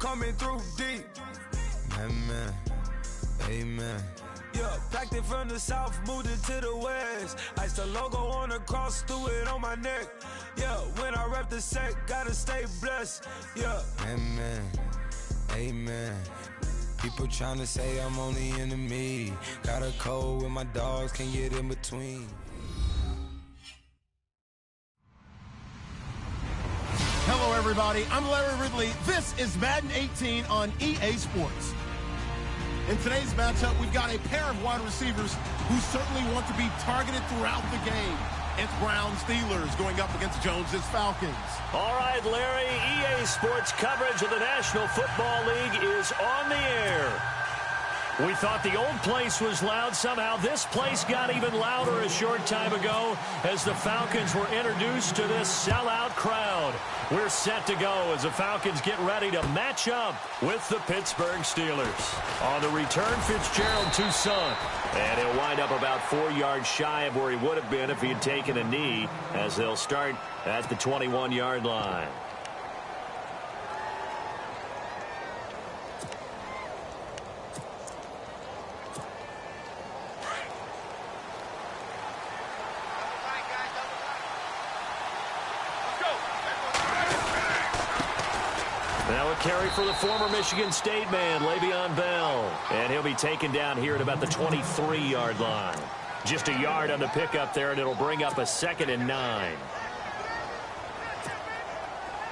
coming through deep. Amen. Amen. Yeah, packed it from the south, moved it to the west. Iced the logo on the cross, threw it on my neck. Yeah, when I rep the set, gotta stay blessed. Yeah. Amen. Amen. People tryna say I'm on the enemy. Got a cold with my dogs, can't get in between. Hello, everybody. I'm Larry Ridley. This is Madden 18 on EA Sports. In today's matchup, we've got a pair of wide receivers who certainly want to be targeted throughout the game. It's Browns Steelers going up against Jones's Falcons. All right, Larry, EA Sports coverage of the National Football League is on the air. We thought the old place was loud. Somehow this place got even louder a short time ago as the Falcons were introduced to this sellout crowd. We're set to go as the Falcons get ready to match up with the Pittsburgh Steelers. On the return, Fitzgerald to Son. And he'll wind up about 4 yards shy of where he would have been if he had taken a knee, as they'll start at the 21-yard line. Now a carry for the former Michigan State man, Le'Veon Bell. And he'll be taken down here at about the 23-yard line. Just a yard on the pickup there, and it'll bring up a 2nd and 9.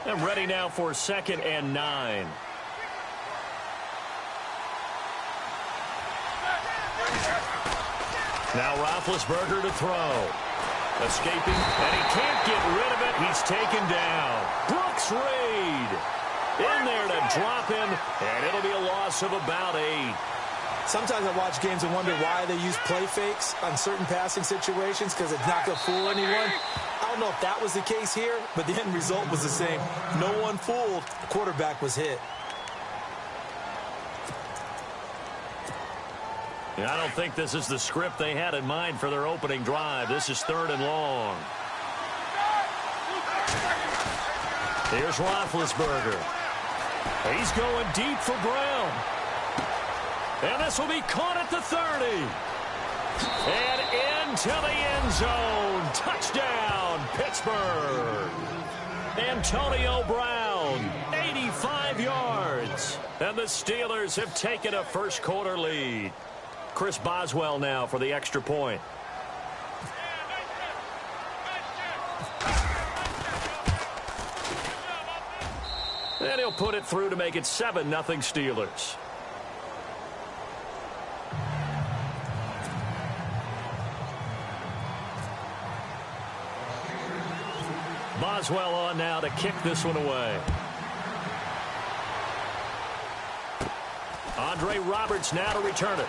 And ready now for 2nd and 9. Now Roethlisberger to throw. Escaping, and he can't get rid of it. He's taken down. Brooks Reed in there to drop him, and it'll be a loss of about 8. Sometimes I watch games and wonder why they use play fakes on certain passing situations because it's not going to fool anyone. I don't know if that was the case here, but the end result was the same. No one fooled. The quarterback was hit. I don't think this is the script they had in mind for their opening drive. This is 3rd and long. Here's Roethlisberger. He's going deep for Brown. And this will be caught at the 30. And into the end zone. Touchdown, Pittsburgh. Antonio Brown, 85 yards. And the Steelers have taken a first-quarter lead. Chris Boswell now for the extra point. And he'll put it through to make it 7-0 Steelers. Boswell on now to kick this one away. Andre Roberts now to return it.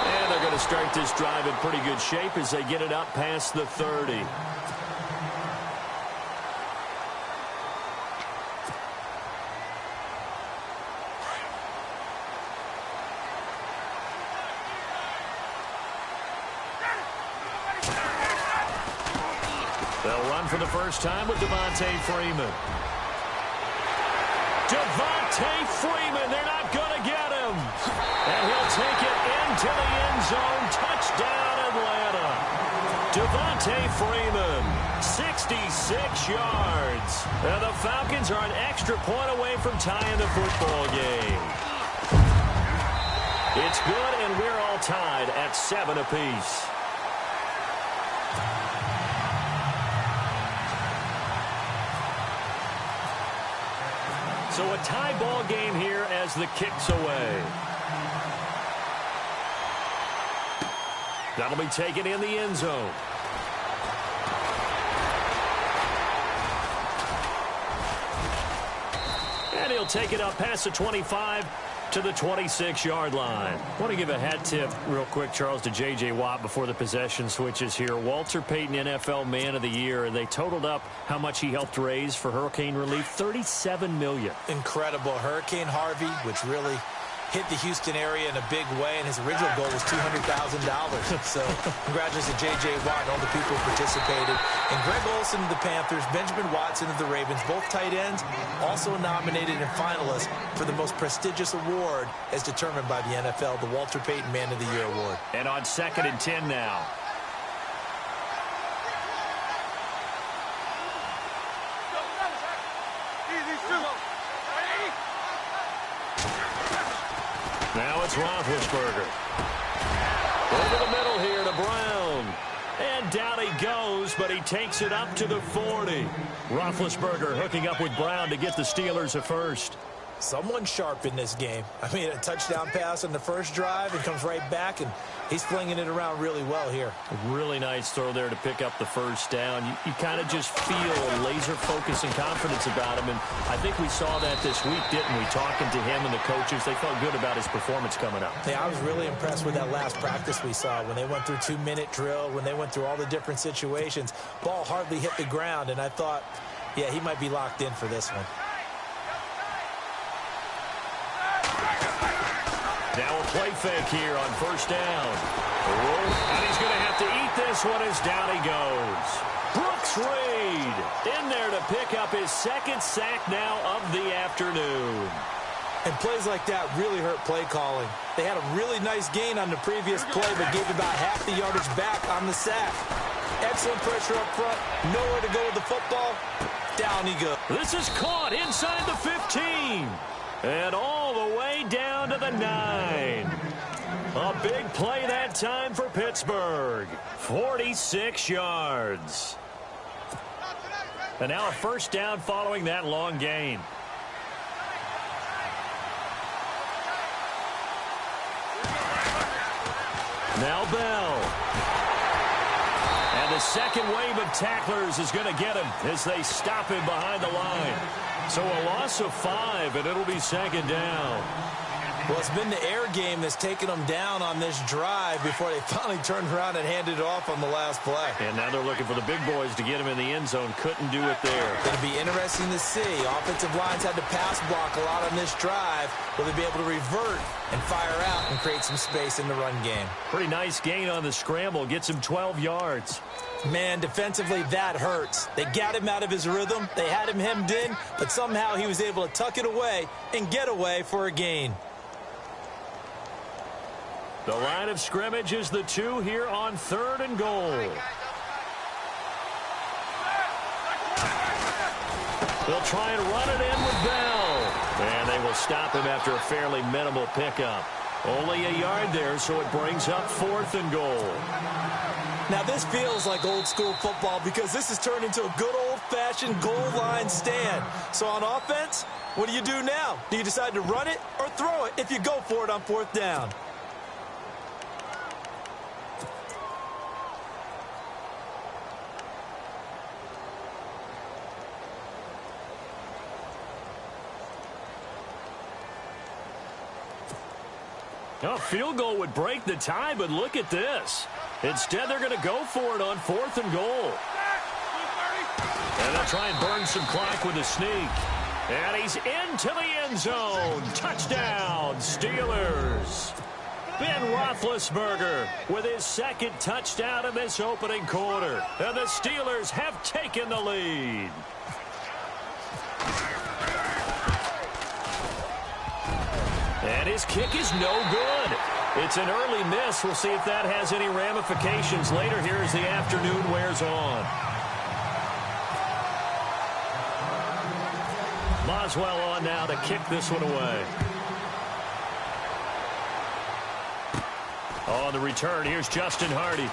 And they're going to start this drive in pretty good shape as they get it up past the 30. They'll run for the first time with Devontae Freeman. Devontae Freeman, they're not going to get him. And he'll take it into the end zone. Touchdown, Atlanta. Devontae Freeman, 66 yards. And the Falcons are an extra point away from tying the football game. It's good, and we're all tied at 7 apiece. So a tie ball game here as the kick's away. That'll be taken in the end zone. And he'll take it up past the 25 to the 26-yard line. I want to give a hat tip real quick, Charles, to J.J. Watt before the possession switches here. Walter Payton, NFL Man of the Year, and they totaled up how much he helped raise for hurricane relief, $37 million. Incredible. Hurricane Harvey, which really hit the Houston area in a big way, and his original goal was $200,000. So congratulations to J.J. Watt and all the people who participated. And Greg Olsen of the Panthers, Benjamin Watson of the Ravens, both tight ends, also nominated and finalists for the most prestigious award as determined by the NFL, the Walter Payton Man of the Year Award. And on 2nd and 10 now. Now it's Roethlisberger. Over the middle here to Brown. And down he goes, but he takes it up to the 40. Roethlisberger hooking up with Brown to get the Steelers a first. Someone sharp in this game. I mean, a touchdown pass on the first drive and comes right back, and he's flinging it around really well here. A really nice throw there to pick up the first down. You kind of just feel laser focus and confidence about him, and I think we saw that this week, didn't we? Talking to him and the coaches, they felt good about his performance coming up. Yeah, I was really impressed with that last practice we saw when they went through 2-minute drill, when they went through all the different situations. Ball hardly hit the ground, and I thought, yeah, he might be locked in for this one. Now a play fake here on first down. And he's going to have to eat this one as down he goes. Brooks Reed in there to pick up his 2nd sack now of the afternoon. And plays like that really hurt play calling. They had a really nice gain on the previous play, but gave about half the yardage back on the sack. Excellent pressure up front. Nowhere to go with the football. Down he goes. This is caught inside the 15. And all the way down to the 9. A big play that time for Pittsburgh. 46 yards. And now a first down following that long gain. Now Bell. And the second wave of tacklers is going to get him as they stop him behind the line. So a loss of 5, and it'll be 2nd down. Well, it's been the air game that's taken them down on this drive before they finally turned around and handed it off on the last play. And now they're looking for the big boys to get him in the end zone. Couldn't do it there. Going to be interesting to see. Offensive lines had to pass block a lot on this drive. Will they be able to revert and fire out and create some space in the run game? Pretty nice gain on the scramble. Gets him 12 yards. Man, defensively, that hurts. They got him out of his rhythm. They had him hemmed in, but somehow he was able to tuck it away and get away for a gain. The line of scrimmage is the 2 here on 3rd and goal. They'll try and run it in with Bell. And they will stop him after a fairly minimal pickup. Only a yard there, so it brings up 4th and goal. Now, this feels like old-school football because this has turned into a good old-fashioned goal line stand. So on offense, what do you do now? Do you decide to run it or throw it if you go for it on 4th down? A field goal would break the tie, but look at this. Instead, they're going to go for it on 4th and goal. And they'll try and burn some clock with a sneak. And he's into the end zone. Touchdown, Steelers. Ben Roethlisberger with his 2nd touchdown in this opening quarter. And the Steelers have taken the lead. And his kick is no good. It's an early miss. We'll see if that has any ramifications later here as the afternoon wears on. Boswell on now to kick this one away. On the return, here's Justin Hardy.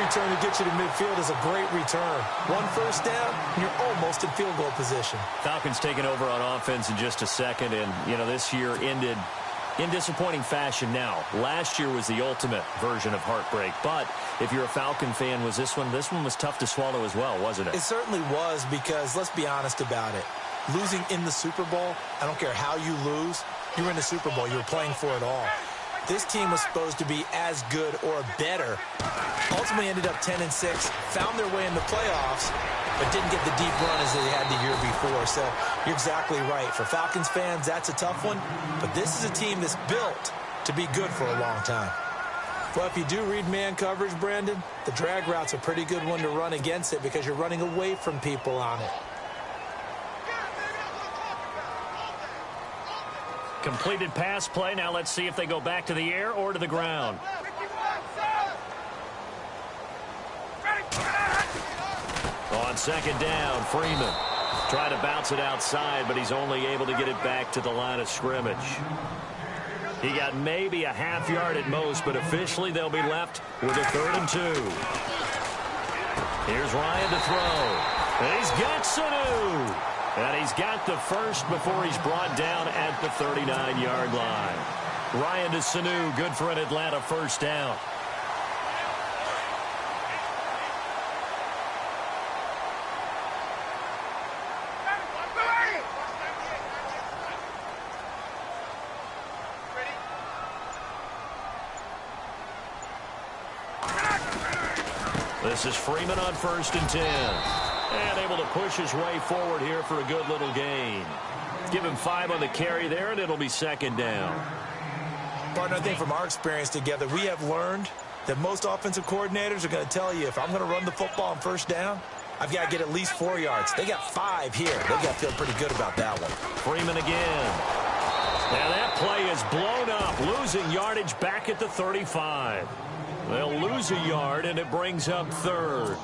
Return to get you to midfield is a great return. 1 first down, and you're almost in field goal position. Falcons taking over on offense in just a second, and, you know, this year ended in disappointing fashion now. Last year was the ultimate version of heartbreak, but if you're a Falcon fan, was this one was tough to swallow as well, wasn't it? It certainly was because, let's be honest about it, losing in the Super Bowl, I don't care how you lose, you were in the Super Bowl, you were playing for it all. this team was supposed to be as good or better. Ultimately ended up 10-6, found their way in the playoffs, but didn't get the deep run as they had the year before. So you're exactly right. For Falcons fans, that's a tough one, but this is a team that's built to be good for a long time. Well, if you do read man coverage, Brandon, the drag route's a pretty good one to run against it because you're running away from people on it. Completed pass play. Now let's see if they go back to the air or to the ground. On second down, Freeman trying to bounce it outside, but he's only able to get it back to the line of scrimmage. He got maybe a half yard at most, but officially they'll be left with a 3rd and 2. Here's Ryan to throw. And he's got Sanu. And he's got the first before he's brought down at the 39-yard line. Ryan to Sanu, good for an Atlanta first down. This is Freeman on 1st and 10. And able to push his way forward here for a good little gain. Give him 5 on the carry there, and it'll be 2nd down. Partner, I think from our experience together, we have learned that most offensive coordinators are going to tell you, if I'm going to run the football on 1st down, I've got to get at least 4 yards. They got 5 here. They got to feel pretty good about that one. Freeman again. Now that play is blown up, losing yardage back at the 35. They'll lose a yard, and it brings up 3rd.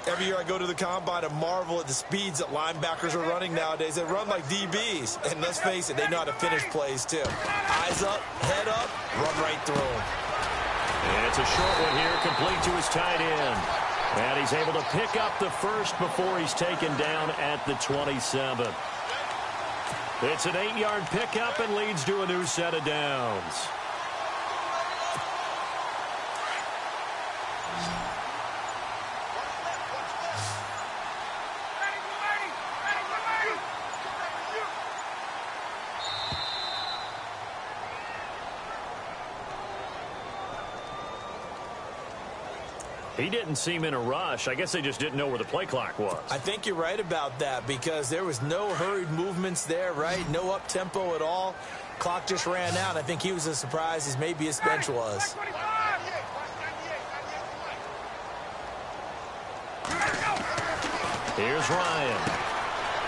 Every year I go to the combine and marvel at the speeds that linebackers are running nowadays. They run like DBs. And let's face it, they know how to finish plays too. Eyes up, head up, run right through them. And it's a short one here, complete to his tight end. And he's able to pick up the first before he's taken down at the 27. It's an 8-yard pickup and leads to a new set of downs. He didn't seem in a rush. I guess they just didn't know where the play clock was. I think you're right about that because there was no hurried movements there, right? No up-tempo at all. Clock just ran out. I think he was as surprised as maybe his bench was. Here's Ryan.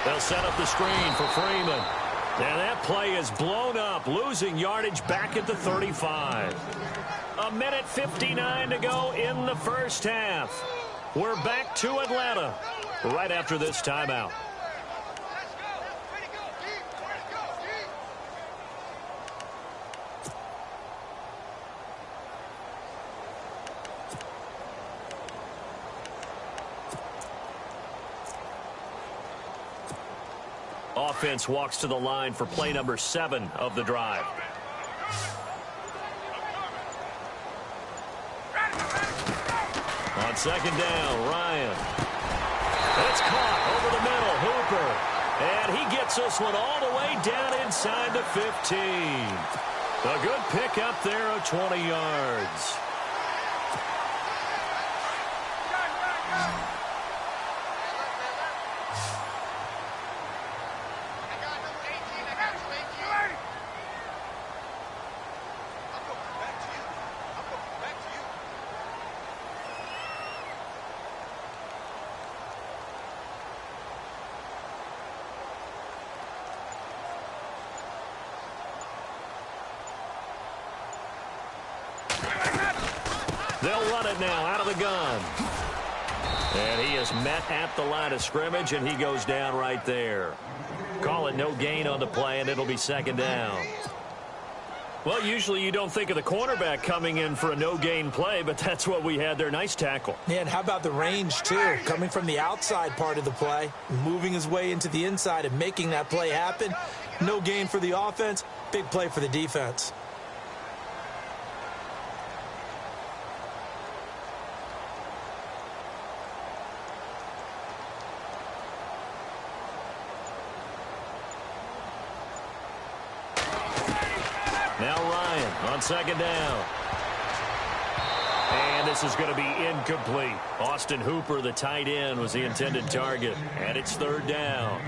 They'll set up the screen for Freeman. And that play is blown up, losing yardage back at the 35. 1:59 to go in the first half. We're back to Atlanta right after this timeout. Offense walks to the line for play number 7 of the drive. On second down, Ryan. It's caught over the middle, Hooper. And he gets this one all the way down inside the 15. A good pickup there of 20 yards. They'll run it now out of the gun. And he is met at the line of scrimmage, and he goes down right there. Call it no gain on the play, and it'll be second down. Well, usually you don't think of the cornerback coming in for a no-gain play, but that's what we had there. Nice tackle. Yeah, and how about the range, too? Coming from the outside part of the play, moving his way into the inside and making that play happen. No gain for the offense, big play for the defense. Now Ryan on second down. And this is going to be incomplete. Austin Hooper, the tight end, was the intended target. And it's third down.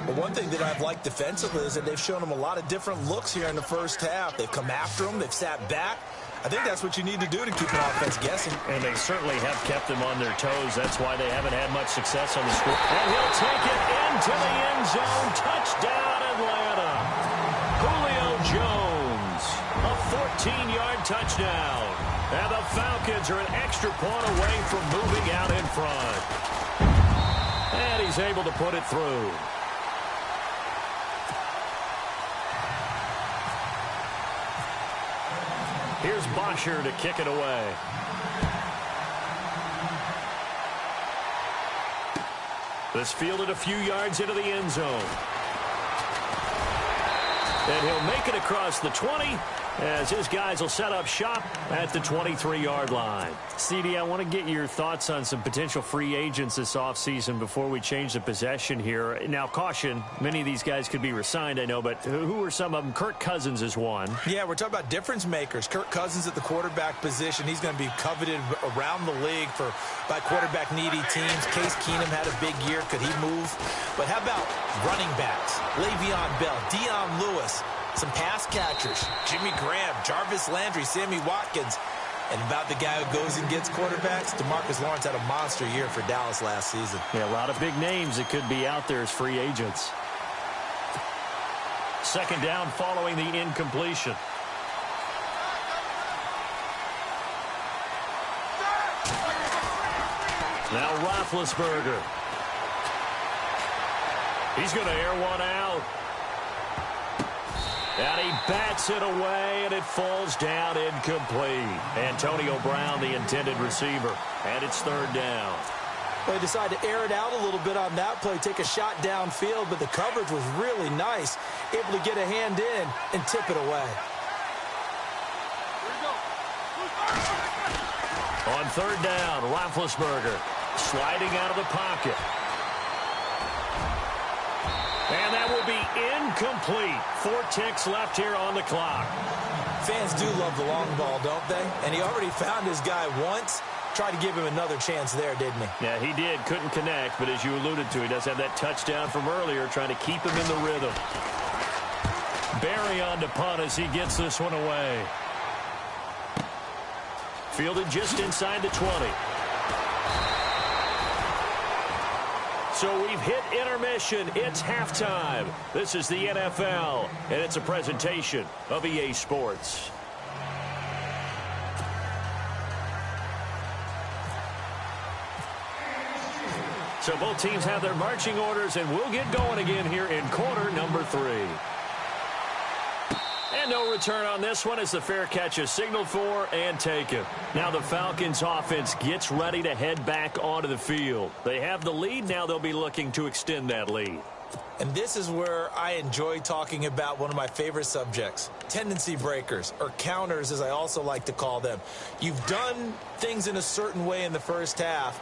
Well, one thing that I've liked defensively is that they've shown him a lot of different looks here in the first half. They've come after him. They've sat back. I think that's what you need to do to keep an offense guessing. And they certainly have kept them on their toes. That's why they haven't had much success on the score. And he'll take it into the end zone. Touchdown, Atlanta. Julio Jones, a 14-yard touchdown. And the Falcons are an extra point away from moving out in front. And he's able to put it through. Here's Bosher to kick it away. This fielded a few yards into the end zone. And he'll make it across the 20 as his guys will set up shop at the 23-yard line. CD, I want to get your thoughts on some potential free agents this offseason before we change the possession here. Now, caution, many of these guys could be re-signed, I know, but who are some of them? Kirk Cousins is one. Yeah, we're talking about difference makers. Kirk Cousins at the quarterback position. He's going to be coveted around the league by quarterback-needy teams. Case Keenum had a big year. Could he move? But how about running backs? Le'Veon Bell, Dion Lewis, some pass catchers, Jimmy Graham, Jarvis Landry, Sammy Watkins. And about the guy who goes and gets quarterbacks, DeMarcus Lawrence had a monster year for Dallas last season. Yeah, a lot of big names that could be out there as free agents. Second down following the incompletion. Now Roethlisberger. He's going to air one out. And he bats it away, and it falls down incomplete. Antonio Brown, the intended receiver. And it's third down. Well, he decided to air it out a little bit on that play, take a shot downfield, but the coverage was really nice. Able to get a hand in and tip it away. On third down, Roethlisberger sliding out of the pocket. And that will be incomplete. 4 ticks left here on the clock. Fans do love the long ball, don't they? And he already found his guy once. Tried to give him another chance there, didn't he? Yeah, he did. Couldn't connect, but as you alluded to, he does have that touchdown from earlier, trying to keep him in the rhythm. Barry on to punt as he gets this one away. Fielded just inside the 20. So we've hit intermission. It's halftime. This is the NFL, and it's a presentation of EA Sports. So both teams have their marching orders, and we'll get going again here in quarter number 3. And no return on this one as the fair catch is signaled for and taken. Now the Falcons offense gets ready to head back onto the field. They have the lead. Now they'll be looking to extend that lead. And this is where I enjoy talking about one of my favorite subjects, tendency breakers, or counters as I also like to call them. You've done things in a certain way in the first half,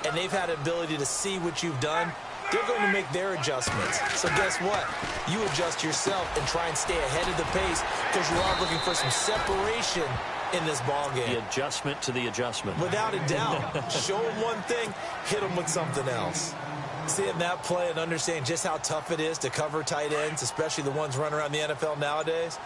and they've had an ability to see what you've done. They're going to make their adjustments. So guess what? You adjust yourself and try and stay ahead of the pace because you are looking for some separation in this ball game. The adjustment to the adjustment. Without a doubt. Show them one thing, hit them with something else. Seeing that play and understanding just how tough it is to cover tight ends, especially the ones running around the NFL nowadays,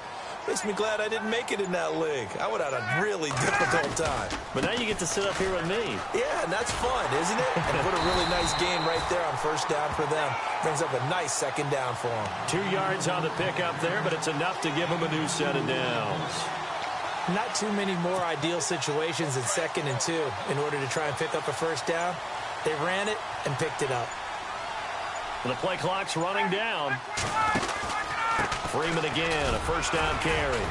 makes me glad I didn't make it in that league. I would have had a really difficult time. But now you get to sit up here with me. Yeah, and that's fun, isn't it? And put a really nice game right there on first down for them. Brings up a nice second down for them. 2 yards on the pickup there, but it's enough to give them a new set of downs. Not too many more ideal situations in 2nd and 2 in order to try and pick up a first down. They ran it and picked it up. And the play clock's running down. Freeman again, a first down carry.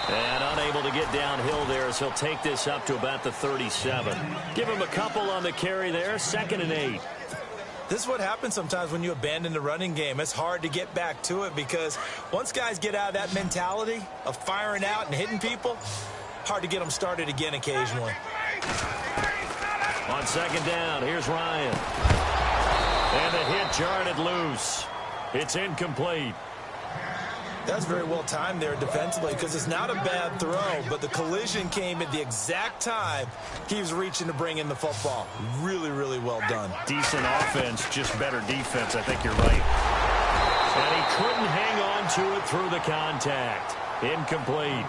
And unable to get downhill there as he'll take this up to about the 37. Give him a couple on the carry there, 2nd and 8. This is what happens sometimes when you abandon the running game. It's hard to get back to it because once guys get out of that mentality of firing out and hitting people, hard to get them started again occasionally. On 2nd down, here's Ryan. And the hit jarred it loose. It's incomplete. That's very well timed there defensively because it's not a bad throw, but the collision came at the exact time he was reaching to bring in the football. Really, really well done. Decent offense, just better defense. I think you're right. And he couldn't hang on to it through the contact. Incomplete.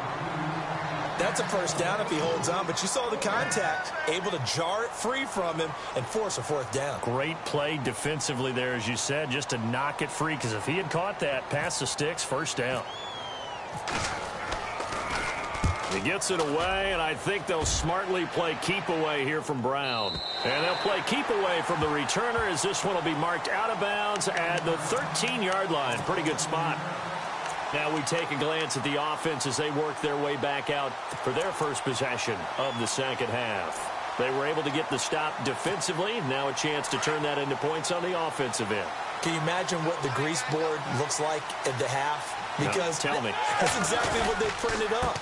That's a first down if he holds on, but you saw the contact, able to jar it free from him and force a fourth down. Great play defensively there, as you said, just to knock it free, because if he had caught that, pass the sticks, first down. He gets it away, and I think they'll smartly play keep away here from Brown. And they'll play keep away from the returner, as this one will be marked out of bounds at the 13-yard line. Pretty good spot. Now we take a glance at the offense as they work their way back out for their first possession of the second half. They were able to get the stop defensively. Now a chance to turn that into points on the offensive end. Can you imagine what the grease board looks like at the half? Because tell me. That's exactly what they printed up.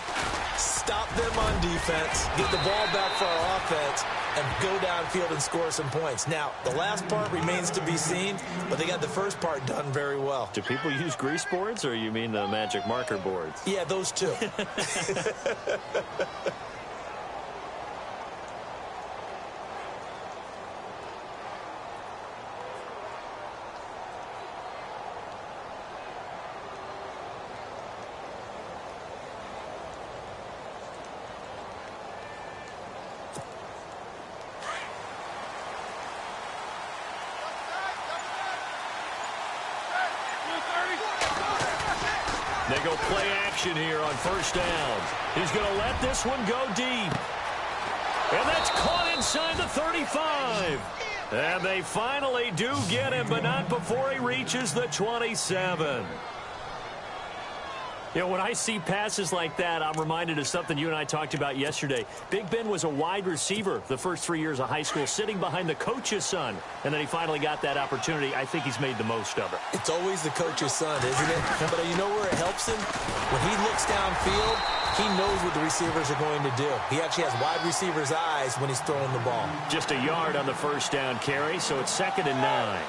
Stop them on defense, get the ball back for our offense, and go downfield and score some points. Now, the last part remains to be seen, but they got the first part done very well. Do people use grease boards, or you mean the magic marker boards? Yeah, those two. They go play action here on first down. He's going to let this one go deep. And that's caught inside the 35. And they finally do get him, but not before he reaches the 27. You know, when I see passes like that, I'm reminded of something you and I talked about yesterday. Big Ben was a wide receiver the first 3 years of high school, sitting behind the coach's son. And then he finally got that opportunity. I think he's made the most of it. It's always the coach's son, isn't it? But you know where it helps him? When he looks downfield, he knows what the receivers are going to do. He actually has wide receivers' eyes when he's throwing the ball. Just a yard on the first down carry, so it's 2nd and 9.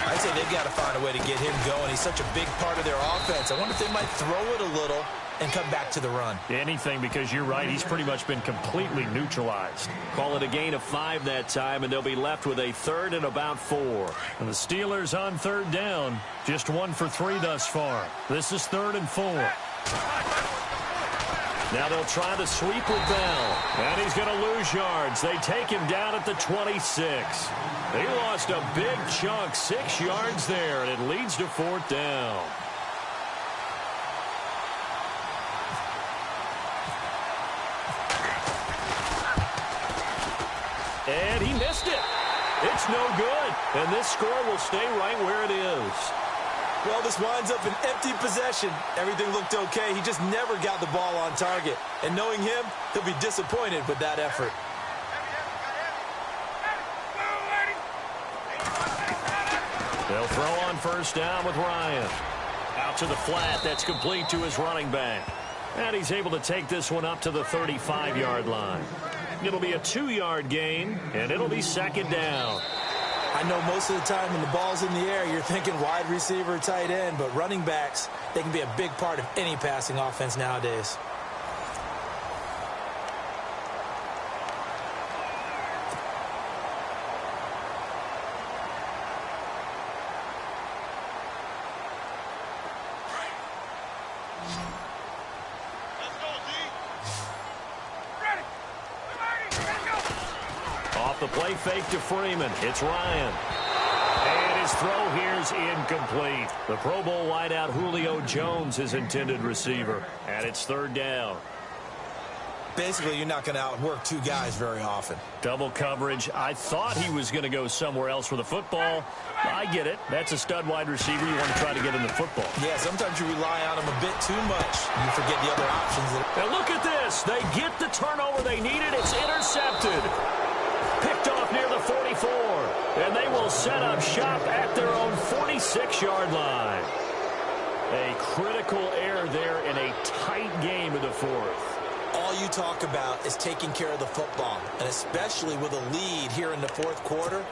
I'd say they've got to find a way to get him going. He's such a big part of their offense. I wonder if they might throw it a little and come back to the run. Anything, because you're right. He's pretty much been completely neutralized. Call it a gain of 5 that time, and they'll be left with a 3rd and about 4. And the Steelers on 3rd down, just 1 for 3 thus far. This is 3rd and 4. Now they'll try the sweep with Bell. And he's going to lose yards. They take him down at the 26. He lost a big chunk, 6 yards there, and it leads to 4th down. And he missed it. It's no good. And this score will stay right where it is. Well, this winds up an empty possession. Everything looked okay. He just never got the ball on target. And knowing him, he'll be disappointed with that effort. They'll throw on first down with Ryan. Out to the flat. That's complete to his running back. And he's able to take this one up to the 35-yard line. It'll be a 2-yard gain, and it'll be 2nd down. I know most of the time when the ball's in the air, you're thinking wide receiver, tight end, but running backs, they can be a big part of any passing offense nowadays. The play fake to Freeman. It's Ryan. And his throw here's incomplete. The Pro Bowl wideout Julio Jones, his intended receiver. And it's 3rd down. Basically, you're not going to outwork 2 guys very often. Double coverage. I thought he was going to go somewhere else for the football. I get it. That's a stud wide receiver. You want to try to get in the football. Yeah, sometimes you rely on him a bit too much. You forget the other options. And look at this. They get the turnover they needed. It's intercepted. Picked off near the 44. And they will set up shop at their own 46-yard line. A critical error there in a tight game in the 4th. All you talk about is taking care of the football, and especially with a lead here in the 4th quarter,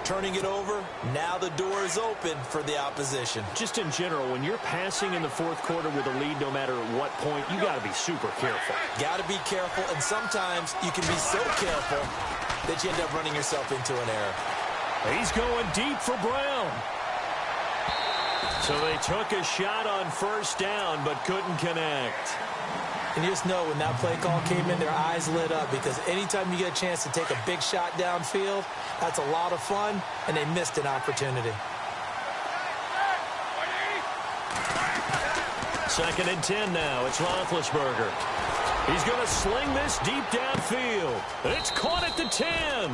turning it over. Now the door is open for the opposition. Just in general, when you're passing in the fourth quarter with a lead, no matter at what point, you got to be super careful. Got to be careful, and sometimes you can be so careful that you end up running yourself into an error. He's going deep for Brown. So they took a shot on first down, but couldn't connect. And you just know when that play call came in, their eyes lit up, because anytime you get a chance to take a big shot downfield, that's a lot of fun, and they missed an opportunity. 2nd and 10 now. It's Roethlisberger. He's going to sling this deep downfield. It's caught at the 10.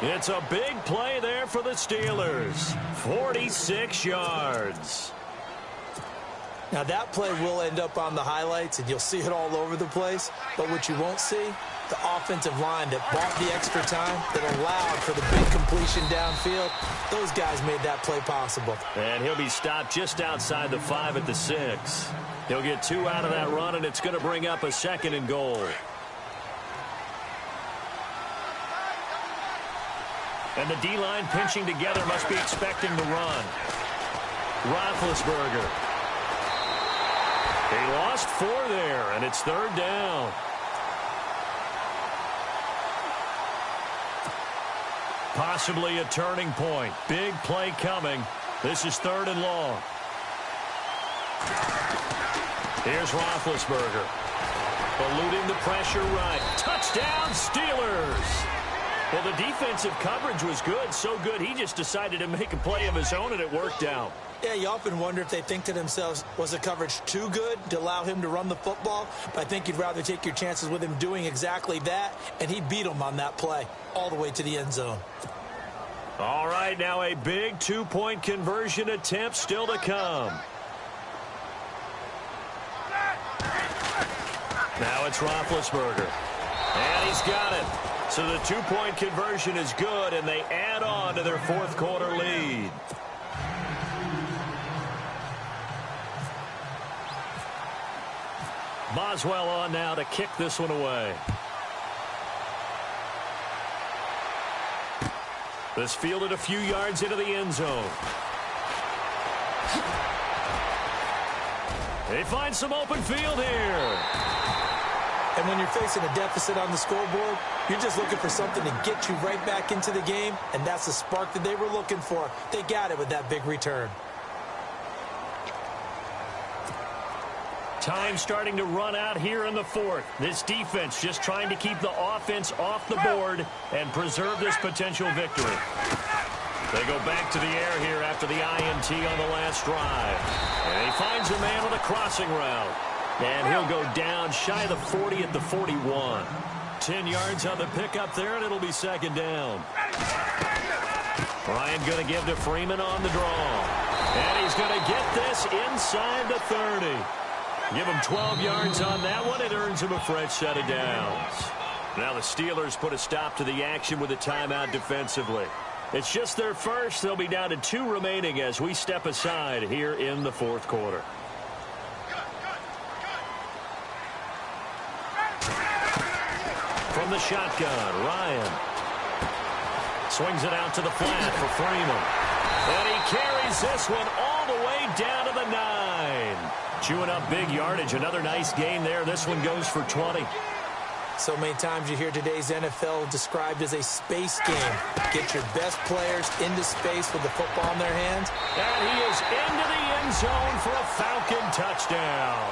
It's a big play there for the Steelers. 46 yards. Now, that play will end up on the highlights, and you'll see it all over the place. But what you won't see, the offensive line that bought the extra time, that allowed for the big completion downfield, those guys made that play possible. And he'll be stopped just outside the 5 at the 6. He'll get 2 out of that run, and it's going to bring up a 2nd and goal. And the D-line pinching together must be expecting the run. Roethlisberger. He lost 4 there, and it's 3rd down. Possibly a turning point. Big play coming. This is 3rd and long. Here's Roethlisberger. Eluding the pressure right. Touchdown, Steelers! Well, the defensive coverage was good, so good he just decided to make a play of his own, and it worked out. Yeah, you often wonder if they think to themselves, was the coverage too good to allow him to run the football? But I think you'd rather take your chances with him doing exactly that, and he beat him on that play all the way to the end zone. All right, now a big 2-point conversion attempt still to come. Now it's Roethlisberger. And he's got it. So the 2-point conversion is good, and they add on to their fourth quarter lead. Boswell on now to kick this one away. This fielded a few yards into the end zone. They find some open field here. And when you're facing a deficit on the scoreboard, you're just looking for something to get you right back into the game, and that's the spark that they were looking for. They got it with that big return. Time starting to run out here in the fourth. This defense just trying to keep the offense off the board and preserve this potential victory. They go back to the air here after the INT on the last drive. And he finds a man with a crossing route. And he'll go down shy of the 40 at the 41. 10 yards on the pickup there, and it'll be 2nd down. Ryan going to give to Freeman on the draw. And he's going to get this inside the 30. Give him 12 yards on that one. It earns him a fresh set of downs. Now the Steelers put a stop to the action with a timeout defensively. It's just their first. They'll be down to 2 remaining as we step aside here in the fourth quarter. From the shotgun, Ryan swings it out to the flat for Freeman. And he carries this one all the way down to the 9. Chewing up big yardage. Another nice gain there. This one goes for 20. So many times you hear today's NFL described as a space game. Get your best players into space with the football in their hands. And he is into the end zone for a Falcon touchdown.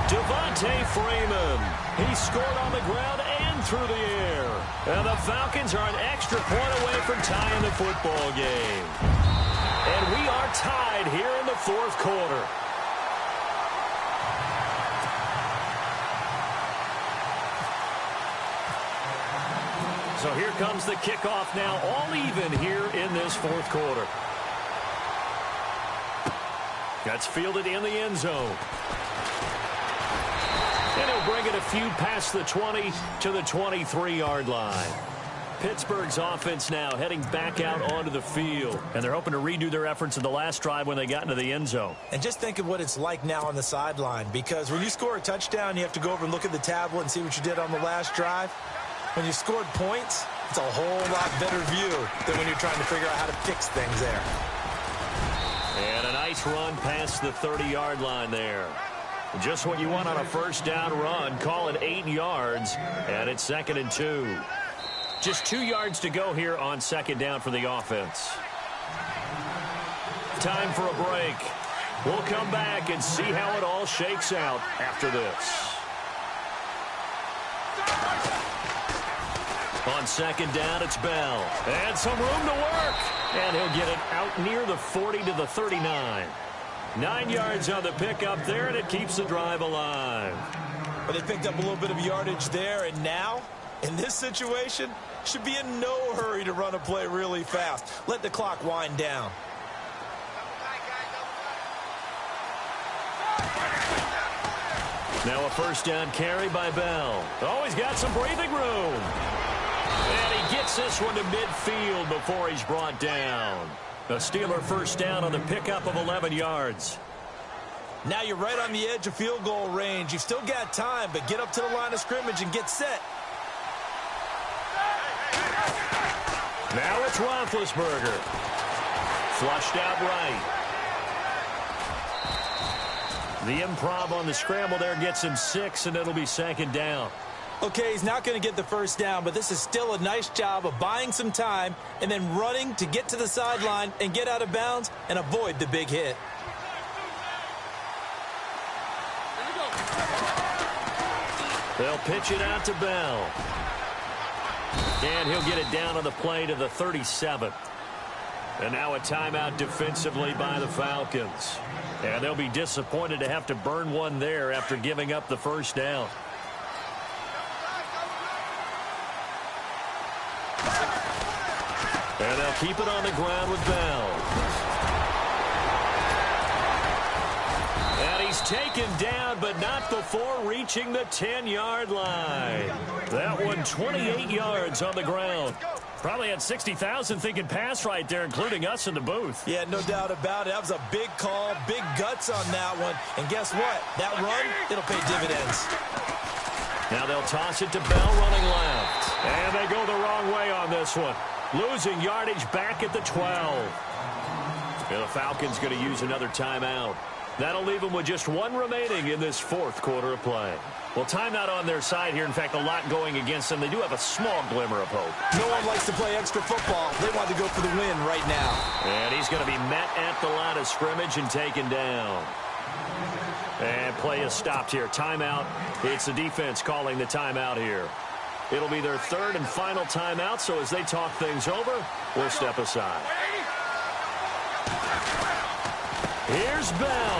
Devontae Freeman. He scored on the ground and through the air. And the Falcons are an extra point away from tying the football game. And we are tied here in the fourth quarter. So here comes the kickoff now, all even here in this fourth quarter. That's fielded in the end zone. And he'll bring it a few past the 20 to the 23-yard line. Pittsburgh's offense now heading back out onto the field. And they're hoping to redo their efforts in the last drive when they got into the end zone. And just think of what it's like now on the sideline. Because when you score a touchdown, you have to go over and look at the tablet and see what you did on the last drive. When you scored points, It's a whole lot better view than when you're trying to figure out how to fix things there. And a nice run past the 30-yard line there. Just what you want on a first down run. Call it 8 yards, and it's 2nd and 2. Just 2 yards to go here on 2nd down for the offense. Time for a break. We'll come back and see how it all shakes out after this. On 2nd down, it's Bell. And some room to work. And he'll get it out near the 40 to the 39. 9 yards on the pickup there, and it keeps the drive alive. Well, they picked up a little bit of yardage there, and now, in this situation, should be in no hurry to run a play really fast. Let the clock wind down. Now a first down carry by Bell. Oh, he's got some breathing room. And he gets this one to midfield before he's brought down. The Steeler first down on the pickup of 11 yards. Now you're right on the edge of field goal range. You've still got time, but get up to the line of scrimmage and get set. Now it's Roethlisberger. Flushed out right. The improv on the scramble there gets him 6, and it'll be 2nd down. Okay, he's not going to get the first down, but this is still a nice job of buying some time and then running to get to the sideline and get out of bounds and avoid the big hit. They'll pitch it out to Bell. And he'll get it down on the play to the 37. And now a timeout defensively by the Falcons. And they'll be disappointed to have to burn one there after giving up the first down. And they'll keep it on the ground with Bell. And he's taken down, but not before reaching the 10-yard line. That one 28 yards on the ground. Probably had 60,000 thinking pass right there, including us in the booth. Yeah, no doubt about it. That was a big call, big guts on that one. And guess what? That run, it'll pay dividends. Now they'll toss it to Bell running left. And they go the wrong way on this one. Losing yardage back at the 12. And the Falcons going to use another timeout. That'll leave them with just one remaining in this 4th quarter of play. Well, timeout on their side here. In fact, a lot going against them. They do have a small glimmer of hope. No one likes to play extra football. They want to go for the win right now. And he's going to be met at the line of scrimmage and taken down. And play is stopped here. Timeout. It's the defense calling the timeout here. It'll be their 3rd and final timeout, so as they talk things over, we'll step aside. Here's Bell.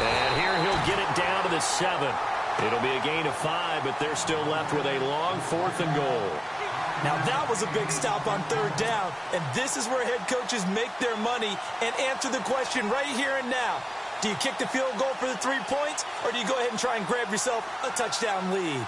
And here he'll get it down to the 7. It'll be a gain of 5, but they're still left with a long 4th and goal. Now that was a big stop on 3rd down, and this is where head coaches make their money and answer the question right here and now. Do you kick the field goal for the 3 points, or do you go ahead and try and grab yourself a touchdown lead?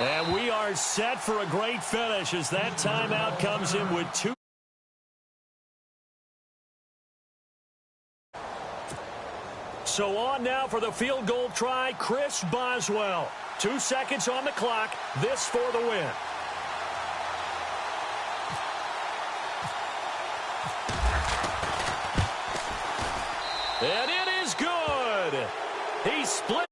And we are set for a great finish as that timeout comes in with 2. So on now for the field goal try, Chris Boswell. 2 seconds on the clock. This for the win. And it is good. He split.